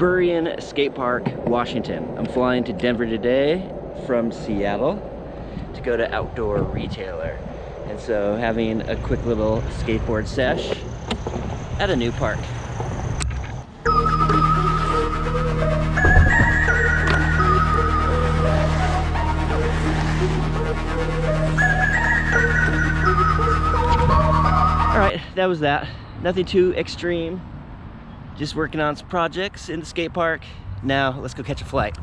Burien Skate Park, Washington. I'm flying to Denver today from Seattle to go to Outdoor Retailer. And so having a quick little skateboard sesh at a new park. All right, that was that. Nothing too extreme. Just working on some projects in the skate park. Now, let's go catch a flight.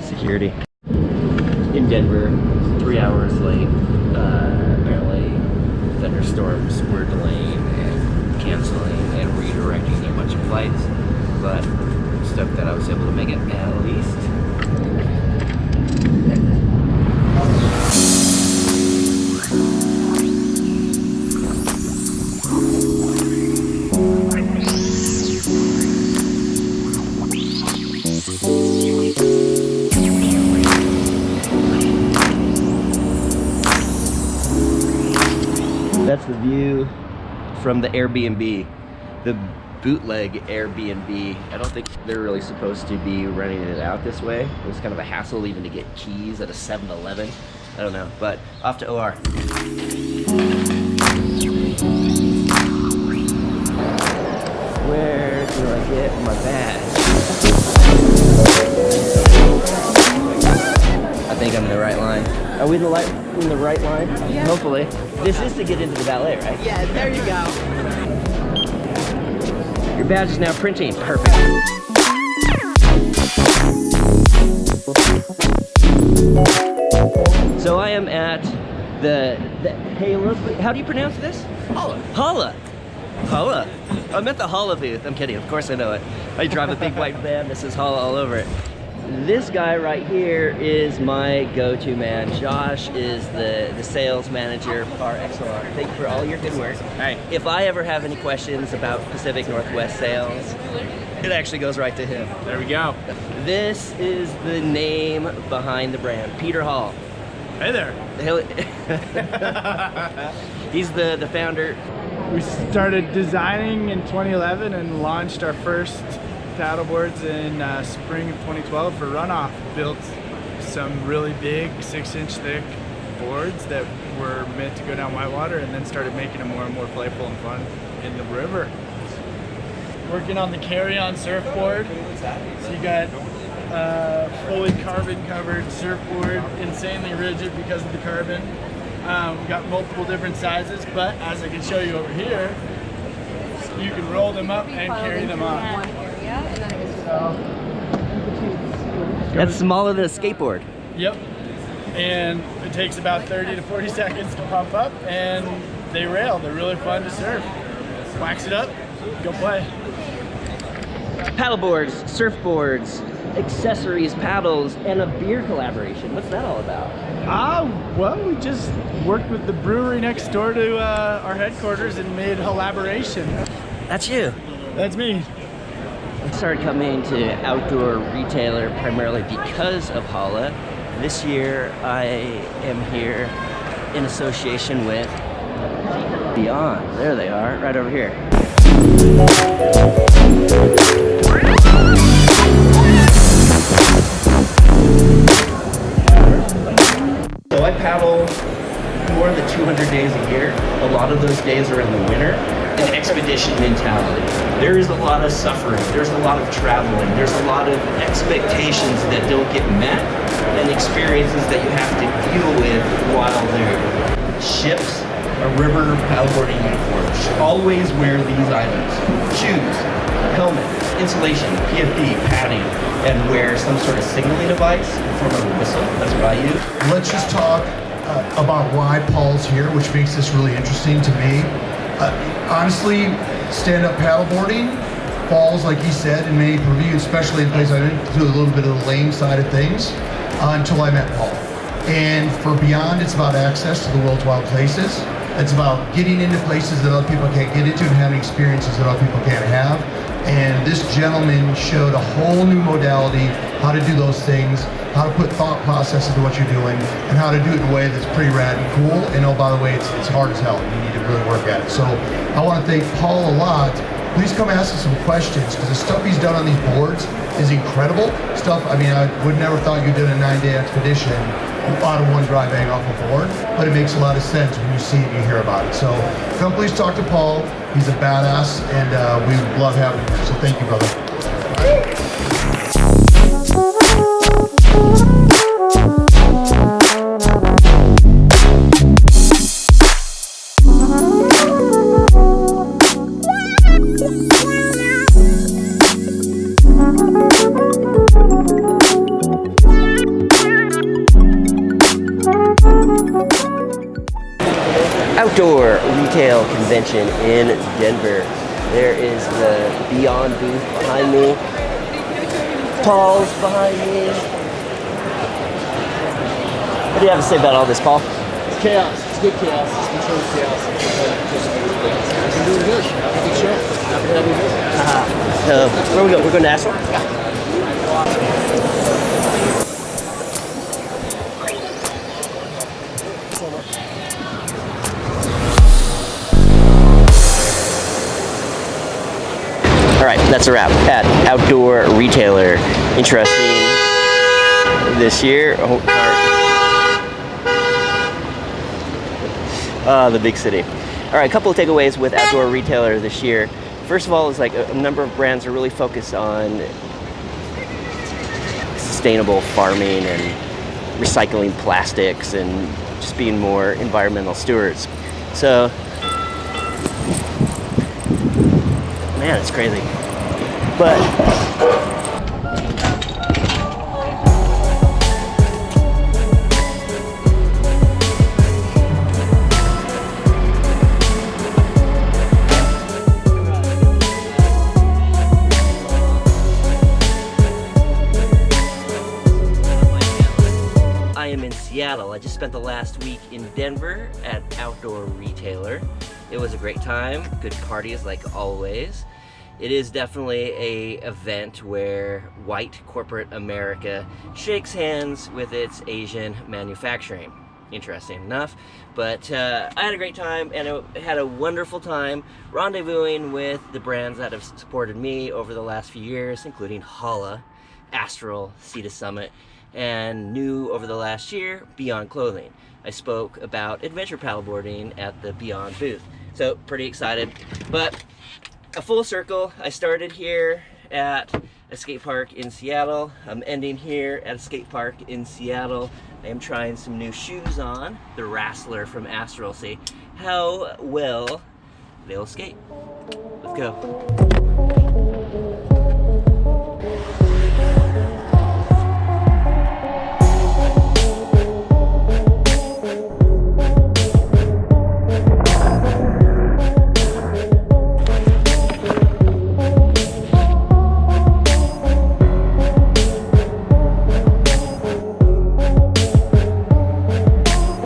Security. In Denver, 3 hours late. Apparently thunderstorms were delaying and canceling and redirecting a bunch of flights, but I'm stoked that I was able to make it at least. That's the view from the Air B&B, the bootleg Air B&B. I don't think they're really supposed to be running it out this way. It was kind of a hassle even to get keys at a 7-Eleven. I don't know, but off to OR. Where do I get my badge? I think I'm in the right line. Are we in the right line? Yeah. Hopefully. This is to get into the ballet, right? Yeah, there you go. Your badge is now printing. Perfect. So I am at the Hala. How do you pronounce this? Hala. Hala. Hala. I'm at the Hala booth. I'm kidding. Of course I know it. I drive a big white van. This is Hala all over it. This guy right here is my go-to man. Josh is the sales manager par excellence. Thank you for all your good work. Hey. If I ever have any questions about Pacific Northwest sales, it actually goes right to him. There we go. This is the name behind the brand, Peter Hall. Hey there. He's the founder. We started designing in 2011 and launched our first paddleboards in spring of 2012 for runoff. Built some really big 6-inch thick boards that were meant to go down whitewater, and then started making them more and more playful and fun in the river. Working on the carry-on surfboard. So you got fully carbon covered surfboard, insanely rigid because of the carbon. We've got multiple different sizes, but as I can show you over here, you can roll them up and carry them on. That's smaller than a skateboard. Yep. And it takes about 30 to 40 seconds to pump up, and they rail. They're really fun to surf. Wax it up, go play. Paddleboards, surfboards, accessories, paddles, and a beer collaboration. What's that all about? Well, we just worked with the brewery next door to our headquarters and made Halaboration. That's you. That's me. I started coming to Outdoor Retailer primarily because of Hala. This year I am here in association with Beyond. There they are, right over here. So I paddle more than 200 days a year. A lot of those days are in the winter. An expedition mentality. There is a lot of suffering, there's a lot of traveling, there's a lot of expectations that don't get met, and experiences that you have to deal with while there. Ships, a river paddleboarding uniform. Always wear these items. Shoes, helmet, insulation, PFD, padding, and wear some sort of signaling device in the form of a whistle. That's what I use. Let's just talk about why Paul's here, which makes this really interesting to me. Honestly, stand-up paddleboarding falls, like he said, in many purview, especially in places I didn't do a little bit of the lame side of things until I met Paul. And for Beyond, it's about access to the world's wild places. It's about getting into places that other people can't get into and having experiences that other people can't have. And this gentleman showed a whole new modality, how to do those things, how to put thought process into what you're doing, and how to do it in a way that's pretty rad and cool. And oh, by the way, it's hard as hell. You need to really work at it. So I want to thank Paul a lot. Please come ask us some questions, because the stuff he's done on these boards is incredible. Stuff, I mean, I would never thought you did a 9-day expedition out of one dry bag off a board, but it makes a lot of sense when you see it and you hear about it. So come please talk to Paul. He's a badass, and we love having him. So thank you, brother. Outdoor retail convention in Denver. There is the Beyond booth behind me. Paul's behind me. What do you have to say about all this, Paul? It's chaos. It's good chaos. It's controlled chaos. We're doing good. Good show. Happy to have you here. Where are we going? We're going to Astral? All right, that's a wrap at Outdoor Retailer. Interesting this year. The big city. All right, a couple of takeaways with Outdoor Retailer this year. First of all, is like a number of brands are really focused on sustainable farming and recycling plastics and just being more environmental stewards. So, man, it's crazy. But I am in Seattle. I just spent the last week in Denver at Outdoor Retailer. It was a great time. Good parties like always. It is definitely a event where white corporate America shakes hands with its Asian manufacturing. Interesting enough, but I had a great time, and I had a wonderful time rendezvousing with the brands that have supported me over the last few years, including Hala, Astral, Sea to Summit, and new over the last year, Beyond Clothing. I spoke about adventure paddleboarding at the Beyond booth, so pretty excited. But a full circle, I started here at a skate park in Seattle. I'm ending here at a skate park in Seattle. I am trying some new shoes on, the Wrestler from Astral. See how well they'll skate. Let's go.